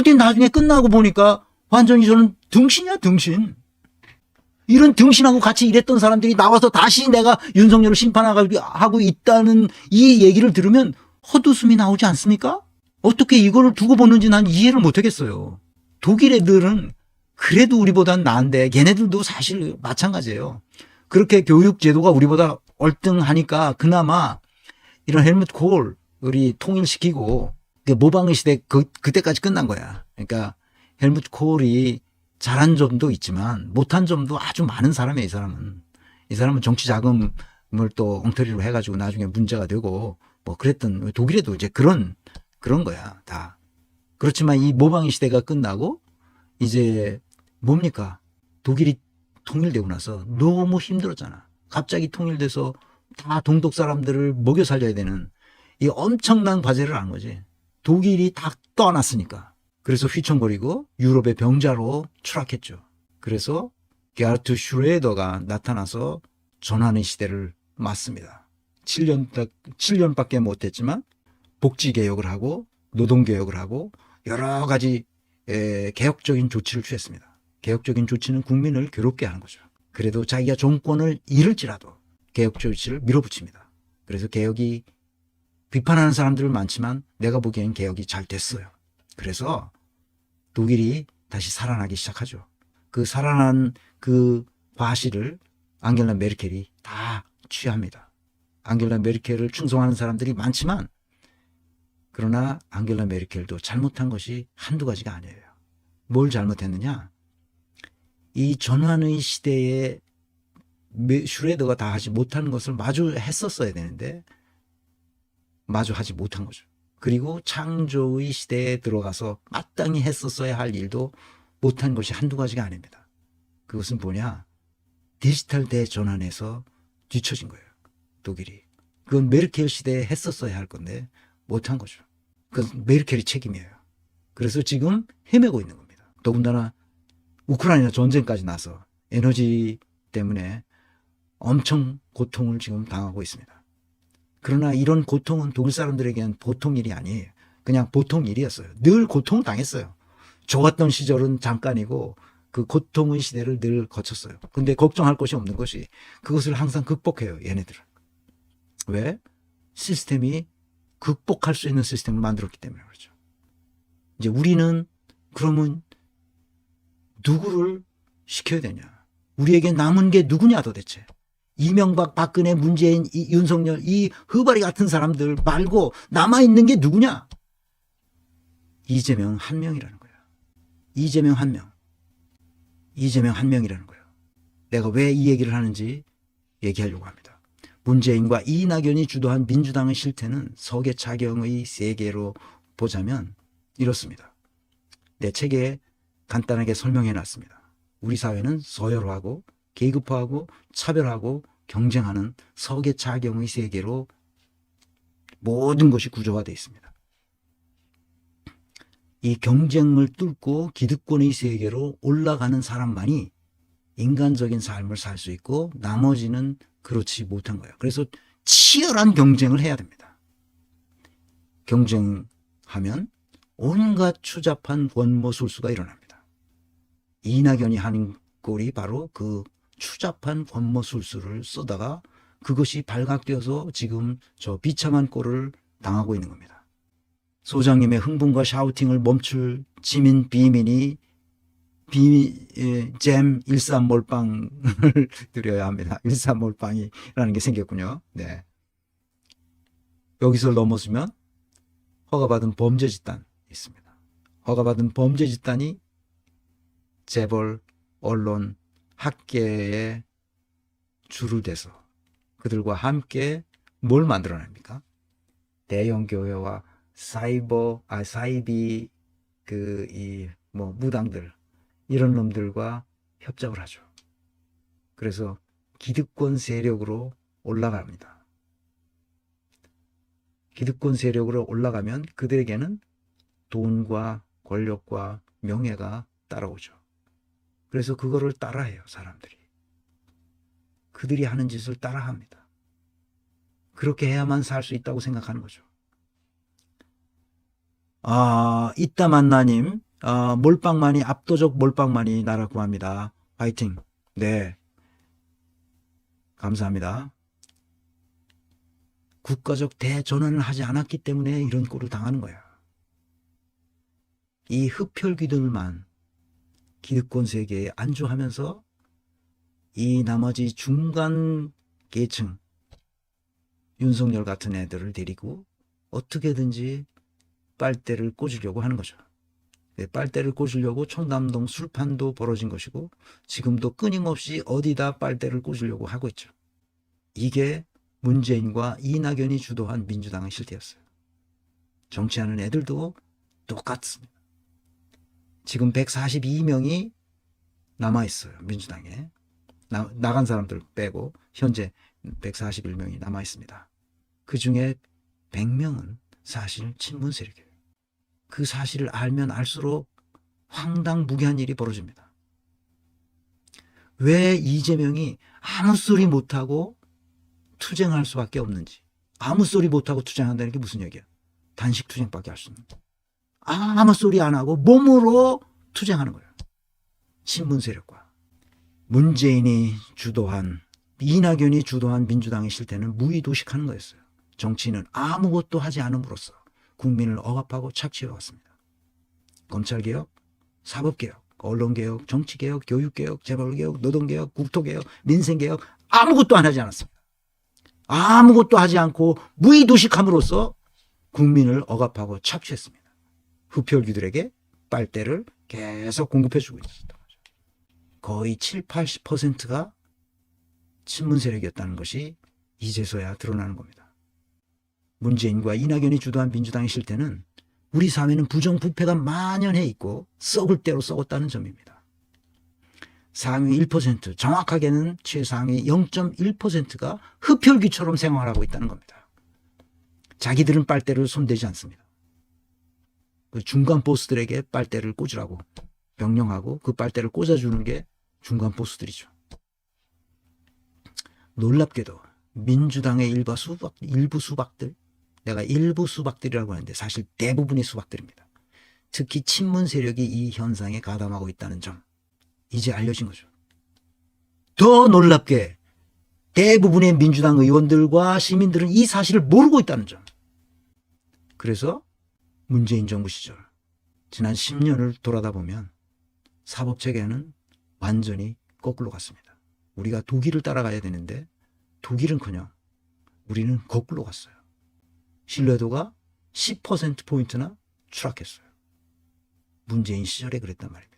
그랬더니 나중에 끝나고 보니까 완전히 저는 등신이야, 등신. 이런 등신하고 같이 일했던 사람들이 나와서 다시 내가 윤석열을 심판하고 있다는 이 얘기를 들으면 헛웃음이 나오지 않습니까? 어떻게 이걸 두고 보는지 난 이해를 못하겠어요. 독일 애들은 그래도 우리보단 나은데 걔네들도 사실 마찬가지예요. 그렇게 교육 제도가 우리보다 얼등하니까 그나마 이런 헬무트 콜을 통일시키고 모방의 시대 그때까지 끝난 거야. 그러니까 헬무트 콜이 잘한 점도 있지만 못한 점도 아주 많은 사람이에요. 이 사람은 정치 자금을 또 엉터리로 해가지고 나중에 문제가 되고 뭐 그랬던, 독일에도 이제 그런 거야 다. 그렇지만 이 모방의 시대가 끝나고 이제 뭡니까? 독일이 통일되고 나서 너무 힘들었잖아. 갑자기 통일돼서 다 동독 사람들을 먹여 살려야 되는 이 엄청난 과제를 한 거지. 독일이 다 떠났으니까. 그래서 휘청거리고 유럽의 병자로 추락했죠. 그래서 게르트 슈레더가 나타나서 전환의 시대를 맞습니다. 7년밖에 못했지만 복지개혁을 하고 노동개혁을 하고 여러 가지 개혁적인 조치를 취했습니다. 개혁적인 조치는 국민을 괴롭게 하는 거죠. 그래도 자기가 정권을 잃을지라도 개혁 조치를 밀어붙입니다. 그래서 개혁이 비판하는 사람들은 많지만 내가 보기엔 개혁이 잘 됐어요. 그래서 독일이 다시 살아나기 시작하죠. 그 살아난 그 과실을 앙겔라 메르켈이 다 취합니다. 앙겔라 메르켈을 충성하는 사람들이 많지만 그러나 앙겔라 메르켈도 잘못한 것이 한두 가지가 아니에요. 뭘 잘못했느냐? 이 전환의 시대에 슈레더가 다 하지 못한 것을 마저 했었어야 되는데 마저 하지 못한 거죠. 그리고 창조의 시대에 들어가서 마땅히 했었어야 할 일도 못한 것이 한두 가지가 아닙니다. 그것은 뭐냐? 디지털 대전환에서 뒤처진 거예요. 독일이. 그건 메르켈 시대에 했었어야 할 건데 못한 거죠. 그건 메르켈이 책임이에요. 그래서 지금 헤매고 있는 겁니다. 더군다나 우크라이나 전쟁까지 나서 에너지 때문에 엄청 고통을 지금 당하고 있습니다. 그러나 이런 고통은 독일 사람들에게는 보통 일이 아니에요. 그냥 보통 일이었어요. 늘 고통을 당했어요. 좋았던 시절은 잠깐이고 그 고통의 시대를 늘 거쳤어요. 근데 걱정할 것이 없는 것이 그것을 항상 극복해요. 얘네들은. 왜? 시스템이 극복할 수 있는 시스템을 만들었기 때문에 그렇죠. 이제 우리는 그러면 누구를 시켜야 되냐? 우리에게 남은 게 누구냐 도대체? 이명박, 박근혜, 문재인, 윤석열 이 허바리 같은 사람들 말고 남아있는 게 누구냐? 이재명 한 명이라는 거야. 이재명 한 명. 이재명 한 명이라는 거예요. 내가 왜 이 얘기를 하는지 얘기하려고 합니다. 문재인과 이낙연이 주도한 민주당의 실태는 서계차경의 세계로 보자면 이렇습니다. 내 책에 간단하게 설명해 놨습니다. 우리 사회는 서열화하고 계급화하고 차별하고 경쟁하는 서계차경의 세계로 모든 것이 구조화되어 있습니다. 이 경쟁을 뚫고 기득권의 세계로 올라가는 사람만이 인간적인 삶을 살 수 있고 나머지는 그렇지 못한 거예요. 그래서 치열한 경쟁을 해야 됩니다. 경쟁하면 온갖 추잡한 권모술수가 일어납니다. 이낙연이 하는 꼴이 바로 그 추잡한 권모술수를 쓰다가 그것이 발각되어서 지금 저 비참한 꼴을 당하고 있는 겁니다. 소장님의 흥분과 샤우팅을 멈출 지민 비민이 잼 13몰빵을 드려야 합니다. 13몰빵이라는 게 생겼군요. 네. 여기서 넘어서면 허가받은 범죄 집단이 있습니다. 허가받은 범죄 집단이 재벌, 언론, 학계에 줄을 대서 그들과 함께 뭘 만들어냅니까? 대형 교회와 사이비 무당들 이런 놈들과 협작을 하죠. 그래서 기득권 세력으로 올라갑니다. 기득권 세력으로 올라가면 그들에게는 돈과 권력과 명예가 따라오죠. 그래서 그거를 따라해요, 사람들이. 그들이 하는 짓을 따라합니다. 그렇게 해야만 살 수 있다고 생각하는 거죠. 이따 만나님, 몰빵만이, 압도적 몰빵만이 나라 구합니다. 파이팅. 네. 감사합니다. 국가적 대전환을 하지 않았기 때문에 이런 꼴을 당하는 거야. 이 흡혈귀들만 기득권 세계에 안주하면서 이 나머지 중간 계층, 윤석열 같은 애들을 데리고 어떻게든지 빨대를 꽂으려고 하는 거죠. 빨대를 꽂으려고 청담동 술판도 벌어진 것이고 지금도 끊임없이 어디다 빨대를 꽂으려고 하고 있죠. 이게 문재인과 이낙연이 주도한 민주당의 실태였어요. 정치하는 애들도 똑같습니다. 지금 142명이 남아있어요. 민주당에. 나간 사람들 빼고 현재 141명이 남아있습니다. 그 중에 100명은 사실 친문 세력이에요. 그 사실을 알면 알수록 황당무계한 일이 벌어집니다. 왜 이재명이 아무 소리 못하고 투쟁할 수밖에 없는지. 아무 소리 못하고 투쟁한다는 게 무슨 얘기야? 단식 투쟁밖에 할 수 없는 거야. 아무 소리 안 하고 몸으로 투쟁하는 거예요. 친문 세력과. 문재인이 주도한, 이낙연이 주도한 민주당의 실태는 무의도식하는 거였어요. 정치인은 아무것도 하지 않음으로써 국민을 억압하고 착취해 왔습니다. 검찰개혁, 사법개혁, 언론개혁, 정치개혁, 교육개혁, 재벌개혁, 노동개혁, 국토개혁, 민생개혁 아무것도 안 하지 않았습니다. 아무것도 하지 않고 무의도식함으로써 국민을 억압하고 착취했습니다. 흡혈귀들에게 빨대를 계속 공급해주고 있었던 거죠. 거의 7, 80%가 친문 세력이었다는 것이 이제서야 드러나는 겁니다. 문재인과 이낙연이 주도한 민주당의 실태는 우리 사회는 부정부패가 만연해 있고 썩을 대로 썩었다는 점입니다. 상위 1%, 정확하게는 최상위 0.1%가 흡혈귀처럼 생활하고 있다는 겁니다. 자기들은 빨대를 손대지 않습니다. 그 중간 보스들에게 빨대를 꽂으라고 명령하고 그 빨대를 꽂아주는 게 중간 보스들이죠. 놀랍게도 민주당의 일부 수박들, 내가 일부 수박들이라고 하는데 사실 대부분의 수박들입니다. 특히 친문 세력이 이 현상에 가담하고 있다는 점, 이제 알려진 거죠. 더 놀랍게 대부분의 민주당 의원들과 시민들은 이 사실을 모르고 있다는 점. 그래서 문재인 정부 시절 지난 10년을 돌아다 보면 사법체계는 완전히 거꾸로 갔습니다. 우리가 독일을 따라가야 되는데 독일은커녕 우리는 거꾸로 갔어요. 신뢰도가 10%포인트나 추락했어요. 문재인 시절에 그랬단 말입니다.